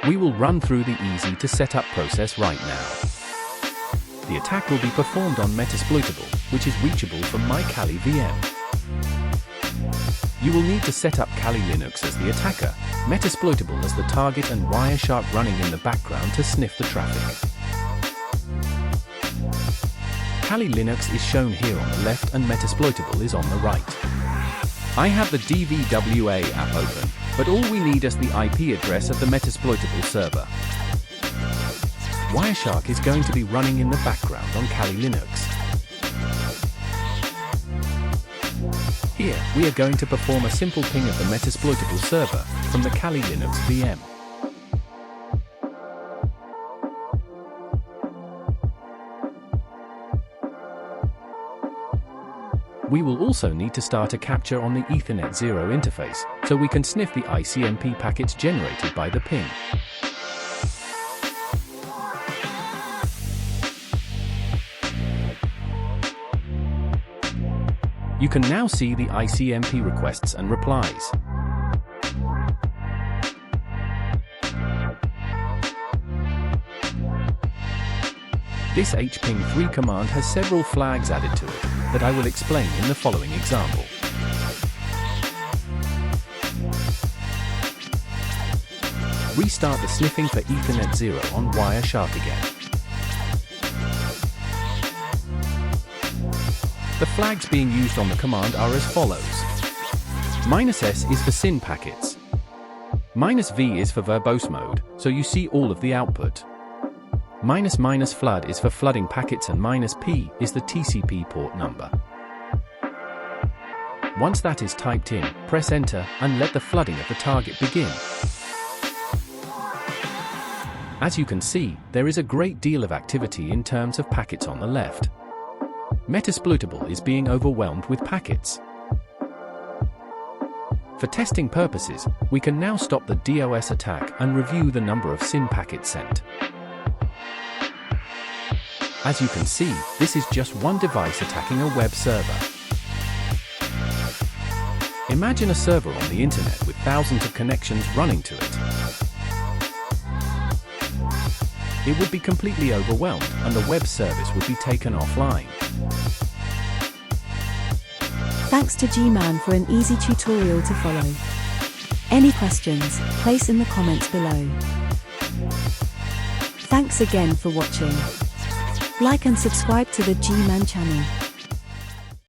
We will run through the easy to set up process right now. The attack will be performed on Metasploitable, which is reachable from my Kali VM. You will need to set up Kali Linux as the attacker, Metasploitable as the target, and Wireshark running in the background to sniff the traffic. Kali Linux is shown here on the left and Metasploitable is on the right. I have the DVWA app open, but all we need is the IP address of the Metasploitable server. Wireshark is going to be running in the background on Kali Linux. Here, we are going to perform a simple ping of the Metasploitable server from the Kali Linux VM. We will also need to start a capture on the Ethernet 0 interface, so we can sniff the ICMP packets generated by the ping. You can now see the ICMP requests and replies. This HPING3 command has several flags added to it that I will explain in the following example. Restart the sniffing for Ethernet 0 on Wireshark again. The flags being used on the command are as follows. -S is for SYN packets. -V is for verbose mode, so you see all of the output. ---- flood is for flooding packets, and -P is the TCP port number. Once that is typed in, press enter and let the flooding of the target begin. As you can see, there is a great deal of activity in terms of packets on the left. Metasploitable is being overwhelmed with packets. For testing purposes, we can now stop the DoS attack and review the number of SYN packets sent. As you can see, this is just one device attacking a web server. Imagine a server on the internet with thousands of connections running to it. It would be completely overwhelmed and the web service would be taken offline. Thanks to G-Man for an easy tutorial to follow. Any questions, place in the comments below. Thanks again for watching. Like and subscribe to the G-Man channel.